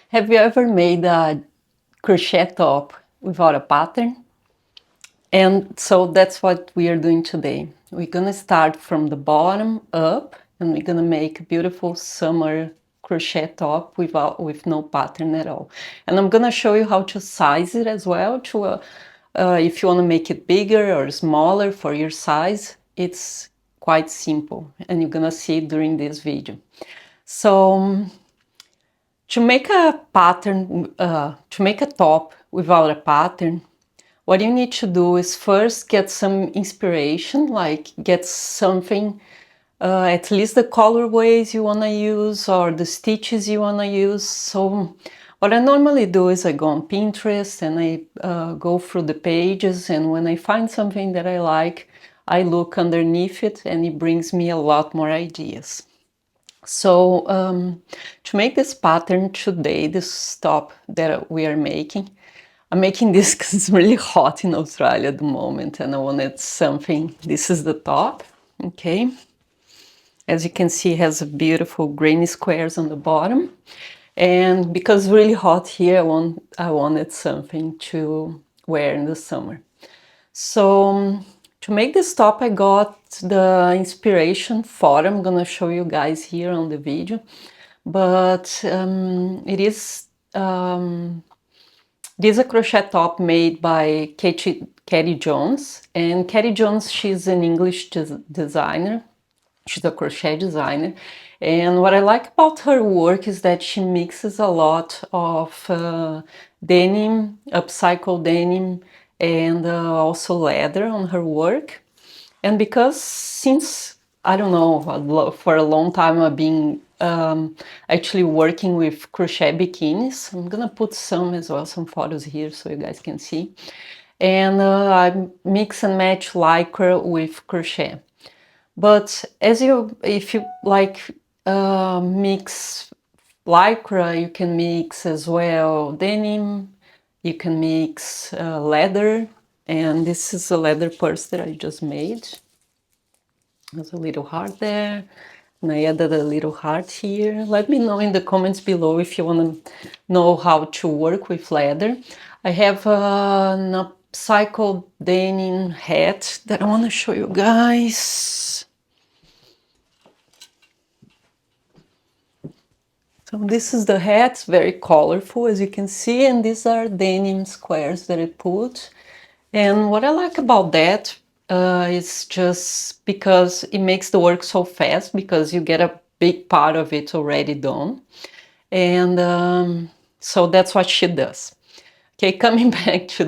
Have you ever made a crochet top without a pattern? And so that's what we are doing today. We're gonna start from the bottom up and we're gonna make a beautiful summer crochet top with no pattern at all. And I'm gonna show you how to size it as well to if you want to make it bigger or smaller for your size. It's quite simple and you're gonna see it during this video. So to make a pattern, to make a top without a pattern, what you need to do is first get some inspiration, like get something, at least the colorways you want to use or the stitches you want to use. So what I normally do is I go on Pinterest and I go through the pages, and when I find something that I like, I look underneath it and it brings me a lot more ideas. So to make this pattern today, this top that we are making, I'm making this because it's really hot in Australia at the moment and I wanted something. This is the top, okay? As you can see, it has a beautiful grainy squares on the bottom. And because it's really hot here, I wanted something to wear in the summer. So to make this top, I got the inspiration photo. I'm gonna show you guys here on the video, but it is a crochet top made by Katie Jones, and Katie Jones, she's an English designer. She's a crochet designer, and what I like about her work is that she mixes a lot of denim, upcycled denim, and also leather on her work. And because since, I don't know, for a long time I've been actually working with crochet bikinis. I'm gonna put some as well, some photos here so you guys can see. And I mix and match lycra with crochet. But if you like mix lycra, you can mix as well denim, you can mix leather, and this is a leather purse that I just made. There's a little heart there, and I added a little heart here. Let me know in the comments below if you want to know how to work with leather. I have an upcycled denim hat that I want to show you guys. So this is the hat, very colorful as you can see, and these are denim squares that I put. And what I like about that is just because it makes the work so fast, because you get a big part of it already done. And so that's what she does. Okay, coming back to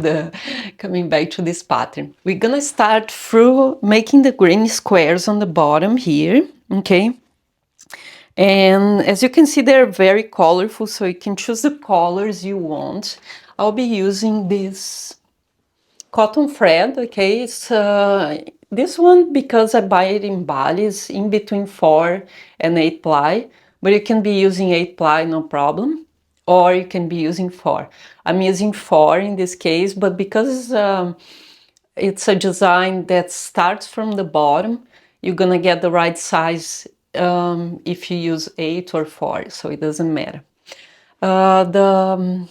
this pattern. We're gonna start through making the green squares on the bottom here, okay? And as you can see, they're very colorful, so you can choose the colors you want. I'll be using this cotton thread, okay? It's this one, because I buy it in Bali, is in between 4 and 8 ply, but you can be using 8 ply, no problem, or you can be using 4. I'm using 4 in this case, but because it's a design that starts from the bottom, you're gonna get the right size if you use 8 or 4, so it doesn't matter. The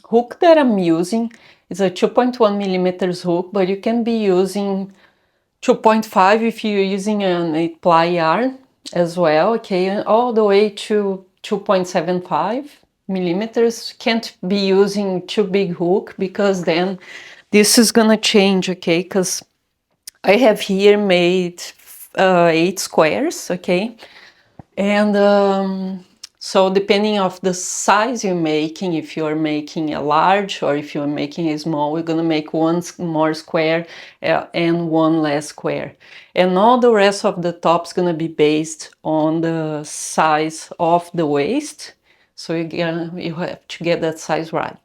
hook that I'm using is a 2.1 millimeters hook, but you can be using 2.5 if you're using an 8 ply yarn as well, okay, all the way to 2.75 millimeters. Can't be using too big hook because then this is gonna change, okay, because I have here made 8 squares, okay, and so depending of the size you're making, if you're making a large or if you're making a small, we're gonna make one more square and one less square. And all the rest of the top's gonna be based on the size of the waist. So you have to get that size right.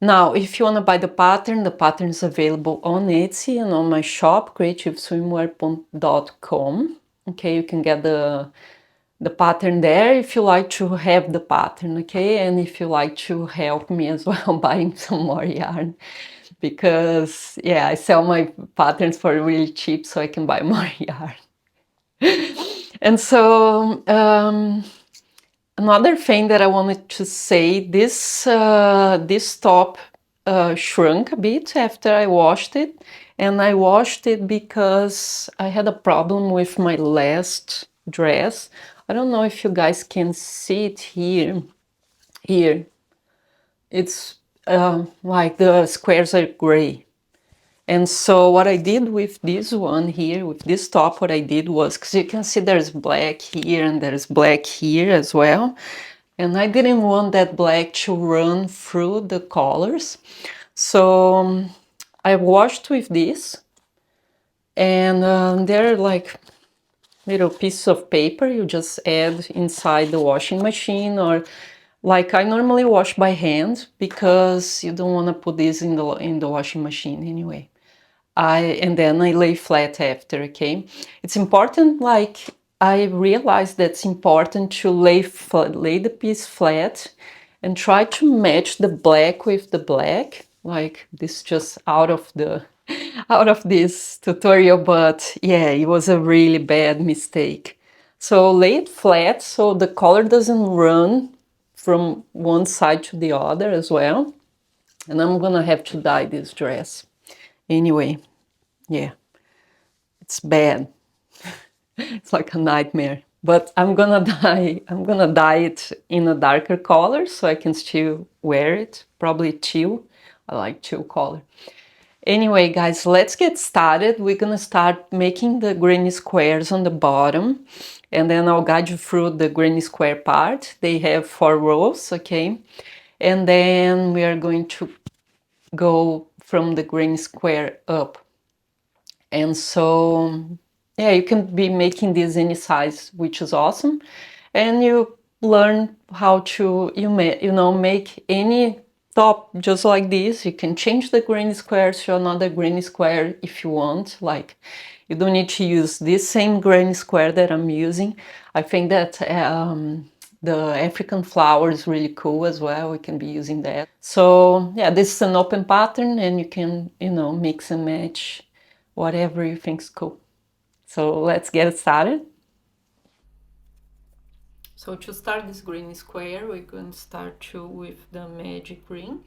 Now, if you want to buy the pattern is available on Etsy and on my shop, creativeswimwear.com. Okay, you can get the pattern there if you like to have the pattern, okay? And if you like to help me as well buying some more yarn, because yeah, I sell my patterns for really cheap so I can buy more yarn. And so Another thing that I wanted to say, this top shrunk a bit after I washed it, and I washed it because I had a problem with my last dress. I don't know if you guys can see it here. Here, it's like the squares are gray. And so what I did with this one here, with this top, what I did was, because you can see there's black here and there's black here as well. And I didn't want that black to run through the colors. So I washed with this. And they're like little pieces of paper you just add inside the washing machine, or like I normally wash by hand because you don't want to put this in the washing machine anyway. And then I lay flat after, okay? It's important, like I realized that's important to lay the piece flat and try to match the black with the black. Like this just out of the out of this tutorial, but yeah, it was a really bad mistake. So lay it flat so the color doesn't run from one side to the other as well. And I'm gonna have to dye this dress anyway. Yeah, it's bad. It's like a nightmare. But I'm gonna dye it in a darker color so I can still wear it. Probably teal. I like teal color. Anyway, guys, let's get started. We're gonna start making the granny squares on the bottom, and then I'll guide you through the granny square part. They have 4 rows, okay? And then we are going to go from the granny square up. And so, yeah, you can be making this any size, which is awesome. And you learn how to, make any top just like this. You can change the granny square to another granny square if you want. Like, you don't need to use this same granny square that I'm using. I think that the African flower is really cool as well. We can be using that. So yeah, this is an open pattern and you can, mix and match whatever you think is cool. So let's get started. So to start this green square, we're going to start with the magic ring.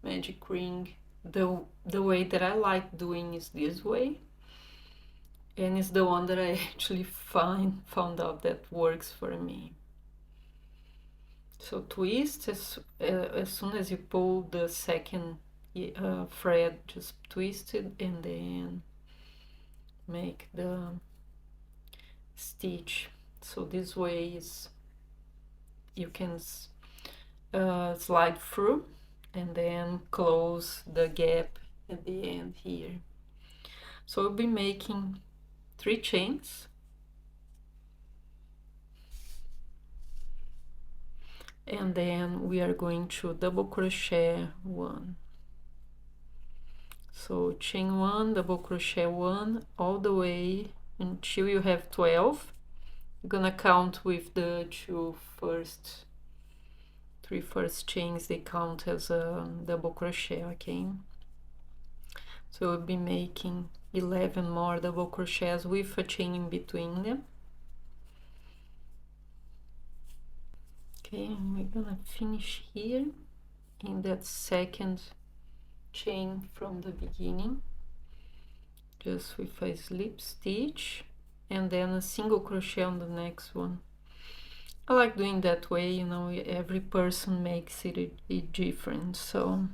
Magic ring, the way that I like doing is this way. And it's the one that I actually found out that works for me. So twist as soon as you pull the second thread, just twist it and then make the stitch. So this way is you can slide through and then close the gap at the end here. So we'll be making 3 chains, and then we are going to double crochet 1. So chain 1, double crochet 1 all the way until you have 12. You're gonna count with the 3 first chains, they count as a double crochet, okay? So we'll be making 11 more double crochets with a chain in between them. Okay, and we're gonna finish here in that second chain from the beginning, just with a slip stitch and then a single crochet on the next one. I like doing that way, every person makes it different. So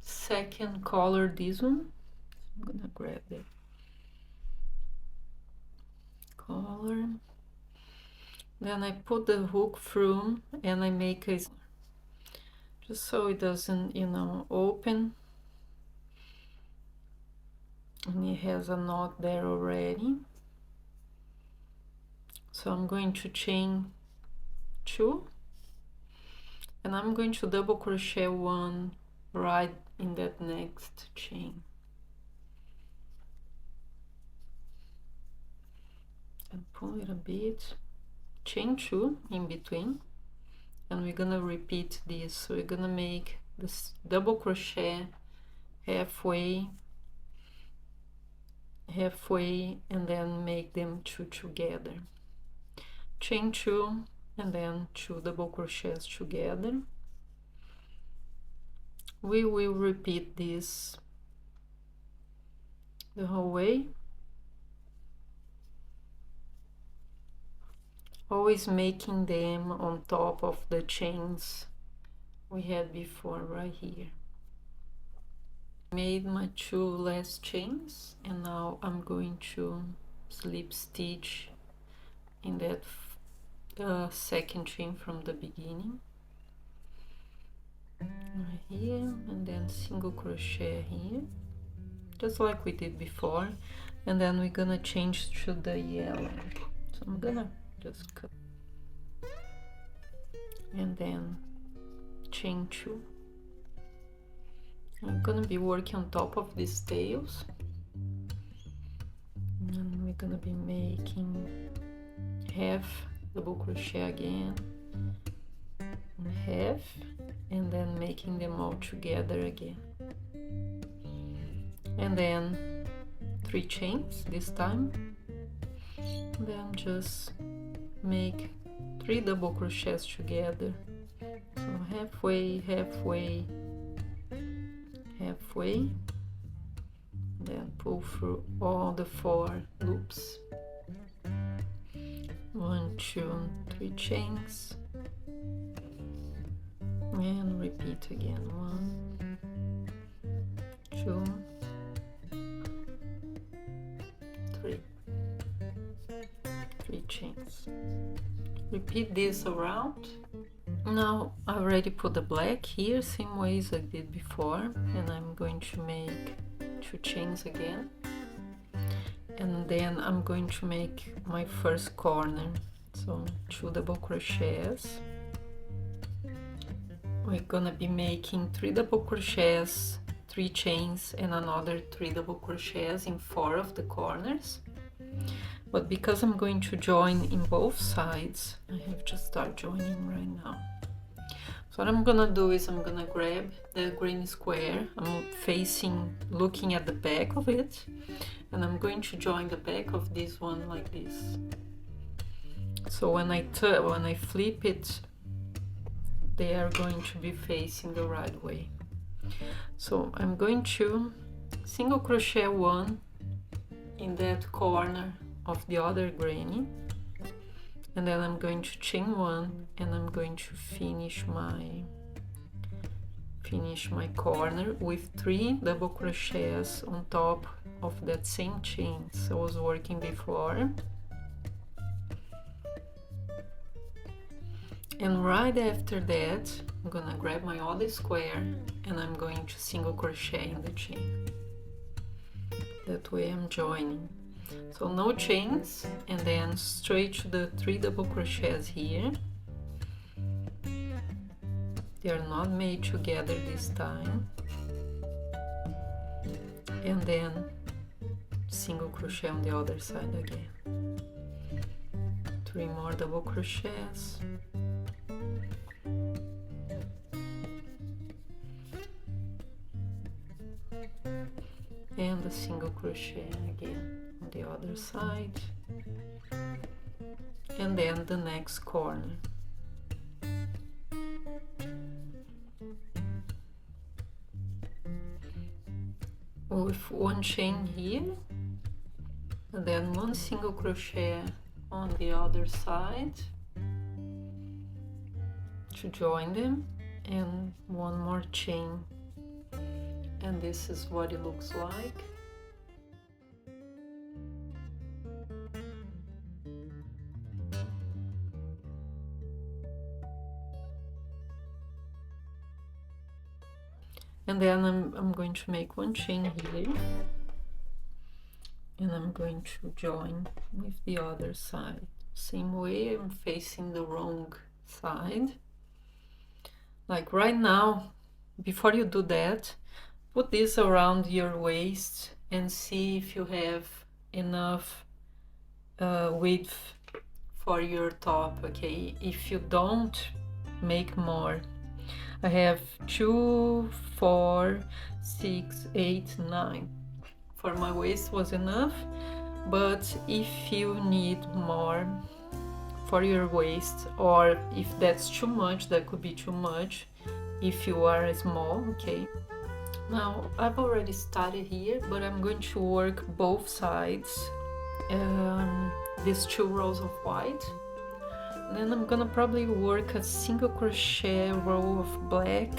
second color, this one, I'm gonna grab that color, then I put the hook through and I make a, just so it doesn't open, and it has a knot there already. So I'm going to chain 2 and I'm going to double crochet 1 right in that next chain and pull it a bit, chain 2 in between, and we're gonna repeat this. So we're gonna make this double crochet halfway, and then make them 2 together. chain 2 and then 2 double crochets together. We will repeat this the whole way, always making them on top of the chains we had before right here. Made my 2 last chains, and now I'm going to slip stitch in that second chain from the beginning right here, and then single crochet here, just like we did before, and then we're gonna change to the yellow. So I'm gonna just cut and then chain 2. I'm gonna be working on top of these tails, and we're gonna be making half double crochet again, and half, and then making them all together again, and then 3 chains this time, and then just make 3 double crochets together, so halfway, halfway, halfway, then pull through all the 4 loops. 1, 2, 3 chains, and repeat again. 1, 2, 3. 3 chains. Repeat this around. Now I already put the black here, same way as I did before, and I'm going to make 2 chains again, and then I'm going to make my first corner, so 2 double crochets. We're gonna be making 3 double crochets, 3 chains, and another 3 double crochets in 4 of the corners. But because I'm going to join in both sides, I have to start joining right now. So what I'm gonna do is I'm gonna grab the green square, I'm facing, looking at the back of it, and I'm going to join the back of this one like this. So when I flip it, they are going to be facing the right way. So I'm going to single crochet 1 in that corner of the other granny, and then I'm going to chain 1, and I'm going to finish my corner with 3 double crochets on top of that same chain I was working before. And right after that, I'm gonna grab my other square and I'm going to single crochet in the chain. That way I'm joining. So no chains, and then straight to the 3 double crochets here. They are not made together this time. And then single crochet on the other side again. 3 more double crochets. And a single crochet again on the other side, and then the next corner. With 1 chain here, and then 1 single crochet on the other side to join them, and 1 more chain. And this is what it looks like. And then I'm going to make 1 chain here, and I'm going to join with the other side. Same way, I'm facing the wrong side. Like right now, before you do that, put this around your waist and see if you have enough width for your top, okay? If you don't, make more. I have 2, 4, 6, 8, 9. For my waist was enough, but if you need more for your waist, or if that's too much, that could be too much if you are small. Okay, now I've already started here, but I'm going to work both sides, these 2 rows of white. Then I'm gonna probably work a single crochet row of black,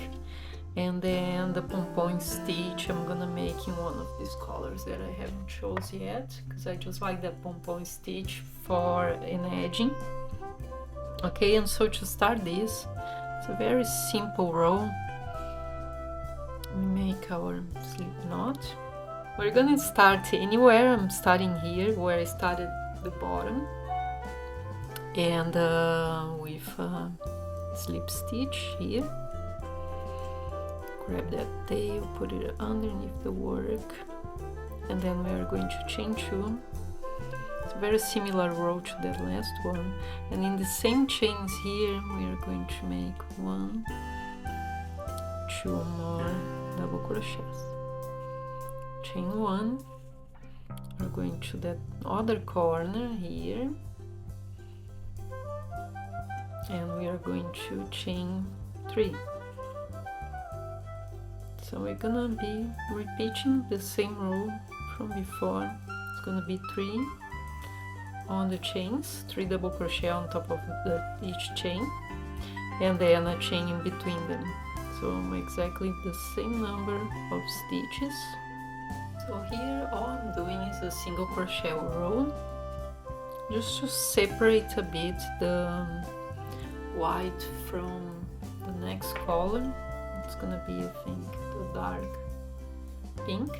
and then the pom-pom stitch I'm gonna make in one of these colors that I haven't chosen yet, because I just like that pom-pom stitch for an edging. Okay, and so to start this, it's a very simple row. We make our slip knot. We're gonna start anywhere. I'm starting here where I started the bottom, and with slip stitch here. Grab that tail, put it underneath the work, and then we are going to chain 2. It's a very similar row to that last one, and in the same chains here we are going to make 1, 2 more double crochets. Chain 1, we're going to that other corner here, and we are going to chain 3. So we're gonna be repeating the same row from before. It's gonna be 3 on the chains, 3 double crochet on top of each chain, and then a chain in between them. So exactly the same number of stitches. So here all I'm doing is a single crochet row, just to separate a bit the white from the next color. It's gonna be, I think, the dark pink.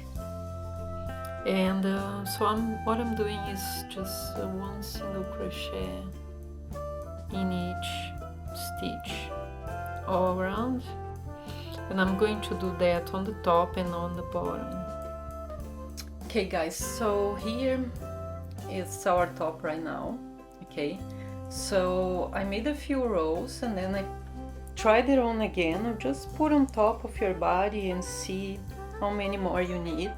And so what I'm doing is just 1 single crochet in each stitch all around, and I'm going to do that on the top and on the bottom. Okay guys, so here is our top right now. Okay, so I made a few rows and then I tried it on again, or just put on top of your body and see how many more you need.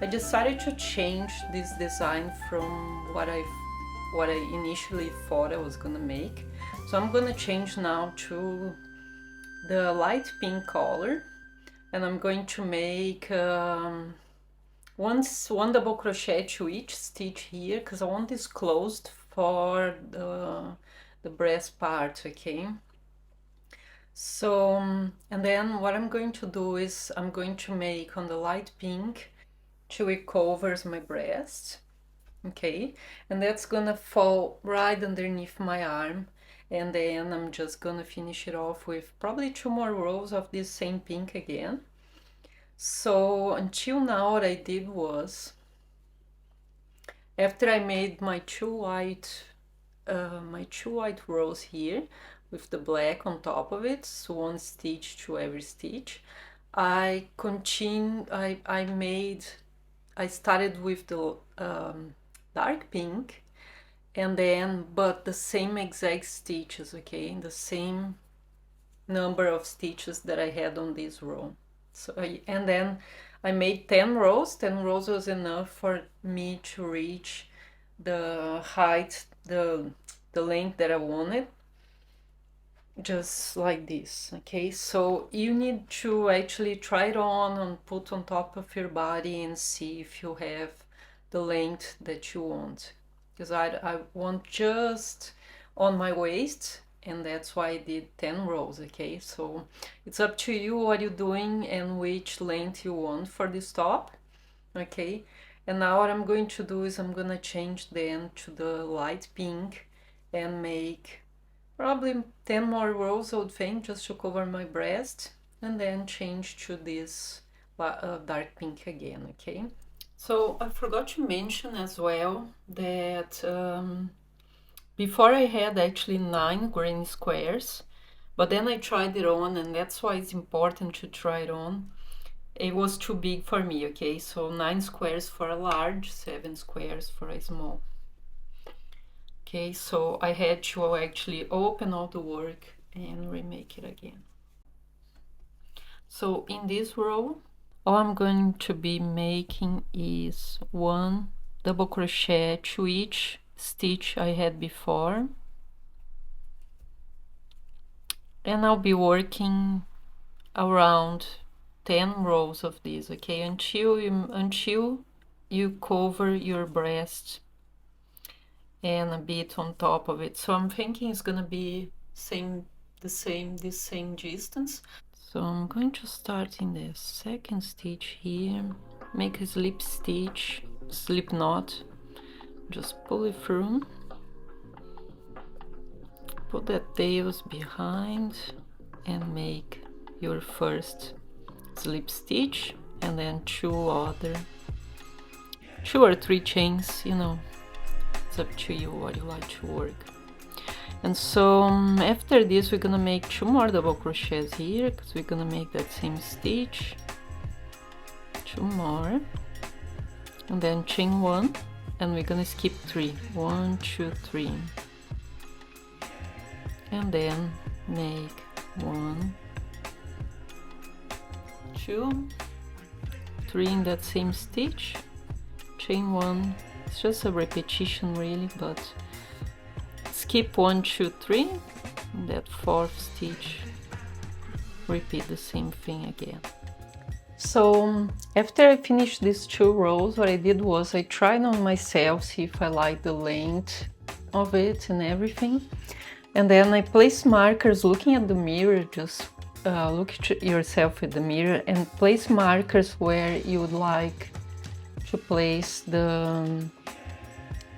I decided to change this design from what I initially thought I was gonna make. So I'm gonna change now to the light pink color, and I'm going to make one double crochet to each stitch here, because I want this closed for the breast part. Okay, so and then what I'm going to do is I'm going to make on the light pink till it covers my breast. Okay, and that's gonna fall right underneath my arm, and then I'm just gonna finish it off with probably 2 more rows of this same pink again. So until now what I did was, after I made my two white rows here with the black on top of it, so 1 stitch to every stitch, I started with the dark pink, and then but the same exact stitches, okay, the same number of stitches that I had on this row. So and then I made 10 rows. 10 rows was enough for me to reach the height, the length that I wanted, just like this. Okay, so you need to actually try it on and put on top of your body and see if you have the length that you want, because I want just on my waist, and that's why I did 10 rows. Okay, so it's up to you what you're doing and which length you want for this top. Okay, and now what I'm going to do is I'm gonna change then to the light pink and make probably 10 more rows, I would think, just to cover my breast, and then change to this dark pink again. Okay, so I forgot to mention as well that before I had actually 9 green squares, but then I tried it on, and that's why it's important to try it on. It was too big for me. Okay, so 9 squares for a large, 7 squares for a small. Okay, so I had to actually open all the work and remake it again. So in this row, all I'm going to be making is 1 double crochet to each stitch I had before, and I'll be working around 10 rows of this, okay, until you cover your breast and a bit on top of it. So I'm thinking it's gonna be this same distance. So I'm going to start in the second stitch here, make a slip knot, just pull it through, put the tails behind and make your first slip stitch, and then two or three chains, you know, it's up to you what you like to work. And so after this we're gonna make 2 more double crochets here, because we're gonna make that same stitch, 2 more, and then chain 1, and we're gonna skip 3, 1 2 3, and then make 1 2 3 in that same stitch, chain 1. It's just a repetition really, but skip 1 2 3, and that fourth stitch repeat the same thing again. So after I finished these 2 rows, what I did was I tried on myself, see if I like the length of it and everything, and then I placed markers looking at the mirror. Just look at yourself in the mirror and place markers where you would like to place the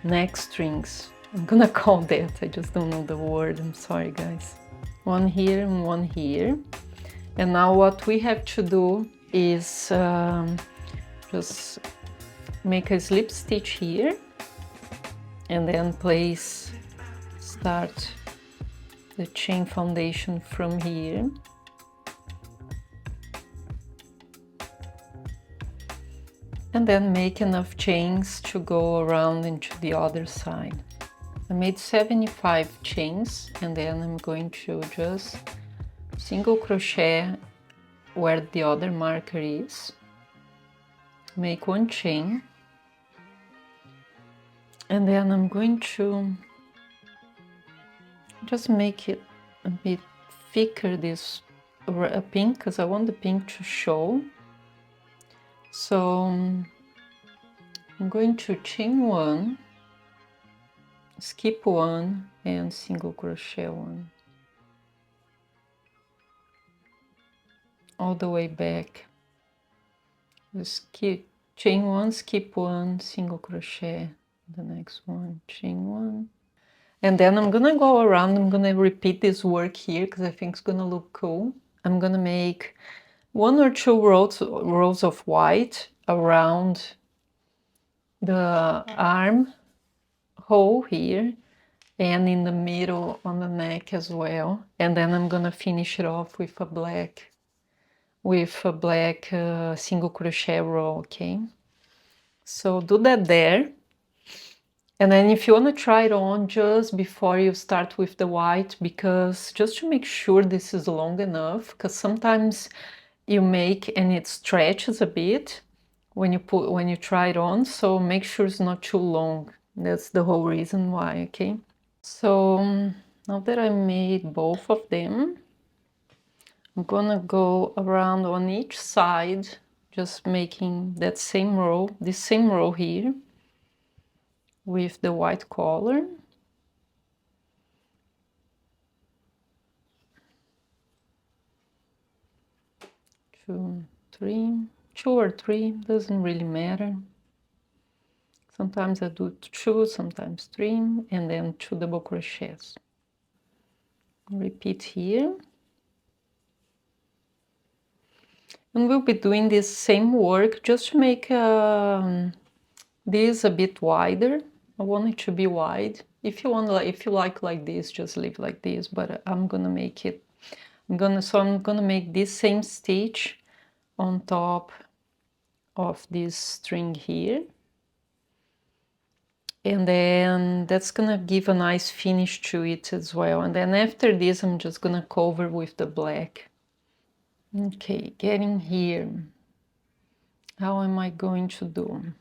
neck strings. I'm gonna call that, I just don't know the word, I'm sorry guys. One here and one here. And now what we have to do is just make a slip stitch here, and then start the chain foundation from here. And then make enough chains to go around into the other side. I made 75 chains, and then I'm going to just single crochet where the other marker is, make 1 chain, and then I'm going to just make it a bit thicker, this pink, because I want the pink to show. So I'm going to chain 1, skip 1, and single crochet 1 all the way back. Chain 1, skip 1, single crochet, the next one, chain 1, and then I'm gonna go around. I'm gonna repeat this work here because I think it's gonna look cool. I'm gonna make 1 or 2 rows of white around the arm hole here, and in the middle on the neck as well, and then I'm gonna finish it off with a black single crochet row, okay? So do that there, and then if you want to try it on just before you start with the white, because just to make sure this is long enough, because sometimes you make and it stretches a bit when you try it on, so make sure it's not too long. That's the whole reason why, okay? So now that I made both of them, I'm gonna go around on each side, just making that same row, this same row here with the white color. Two or three, doesn't really matter. Sometimes I do 2, sometimes 3, and then 2 double crochets. Repeat here. And we'll be doing this same work just to make this a bit wider. I want it to be wide. If you like this, just leave like this, but I'm gonna make it, I'm gonna make this same stitch on top of this string here. And then that's gonna give a nice finish to it as well. And then after this, I'm just gonna cover with the black. Okay, getting here. How am I going to do?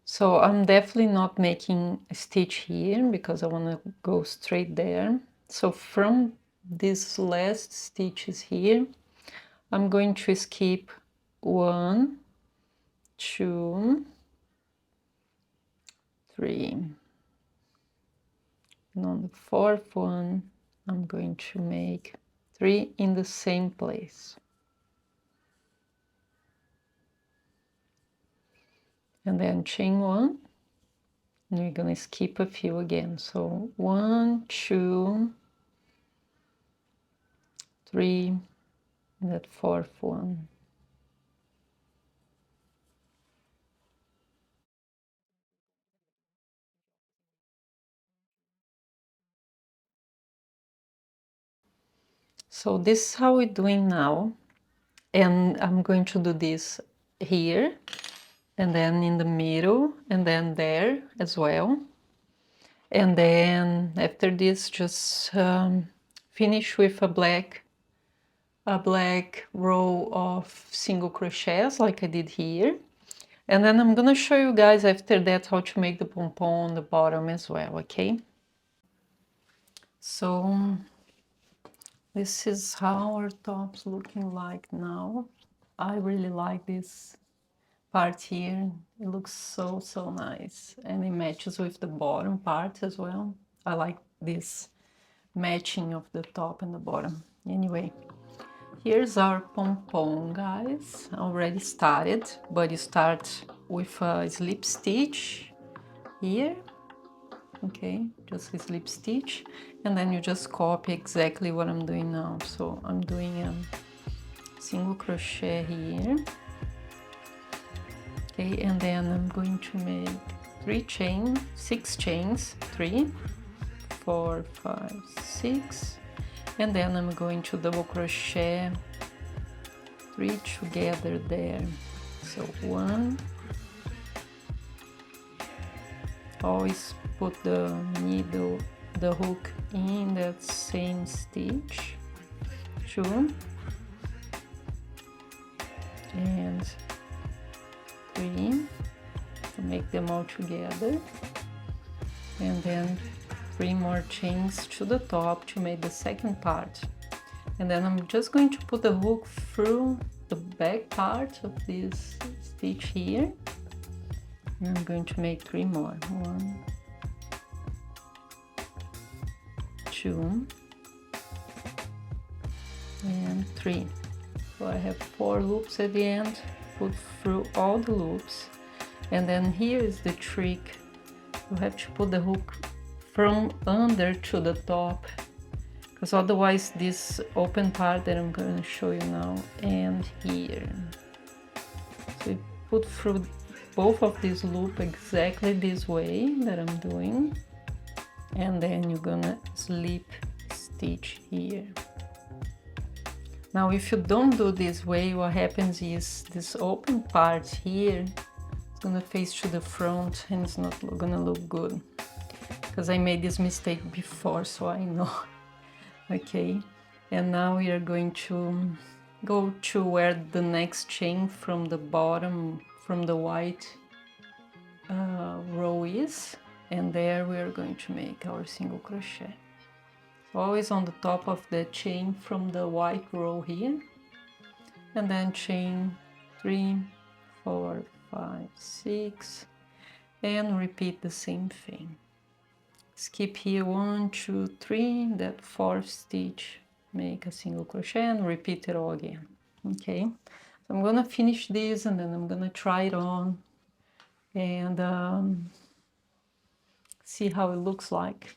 So I'm definitely not making a stitch here because I want to go straight there. So from these last stitches here, I'm going to skip 1, 2, 3, and on the 4th one I'm going to make 3 in the same place, and then chain 1, and we're gonna skip a few again. So 1, 2, 3, that 4th one. So this is how we're doing now, and I'm going to do this here, and then in the middle, and then there as well. And then after this, just finish with a black row of single crochets like I did here. And then I'm gonna show you guys after that how to make the pom-pom on the bottom as well, okay? So this is how our top's looking like now. I really like this part here. It looks so nice, and it matches with the bottom part as well. I like this matching of the top and the bottom. Anyway, here's our pom-pom, guys. Already started, but you start with a slip stitch here, okay, just a slip stitch, and then you just copy exactly what I'm doing now. So I'm doing a single crochet here, okay, and then I'm going to make 6 chains, 3, 4, 5, 6, and then I'm going to double crochet 3 together there. So 1, always put the needle, the hook in that same stitch, 2, and 3 to make them all together, and then 3 more chains to the top to make the second part. And then I'm just going to put the hook through the back part of this stitch here, and I'm going to make 3 more. 1, 2, and 3. So I have 4 loops at the end. Put through all the loops, and then here is the trick. You have to put the hook from under to the top, because otherwise this open part that I'm going to show you now and here. So you put through both of these loops exactly this way that I'm doing, and then you're gonna slip stitch here. Now if you don't do this way, what happens is this open part here is gonna face to the front, and it's not gonna look good, because I made this mistake before, so I know. Okay, and now we are going to go to where the next chain from the bottom, from the white row is, and there we are going to make our single crochet. So always on the top of the chain from the white row here, and then chain 3, 4, 5, 6, and repeat the same thing. Skip here 1, 2, 3, that 4th stitch, make a single crochet and repeat it all again. Okay, so I'm gonna finish this, and then I'm gonna try it on and see how it looks like.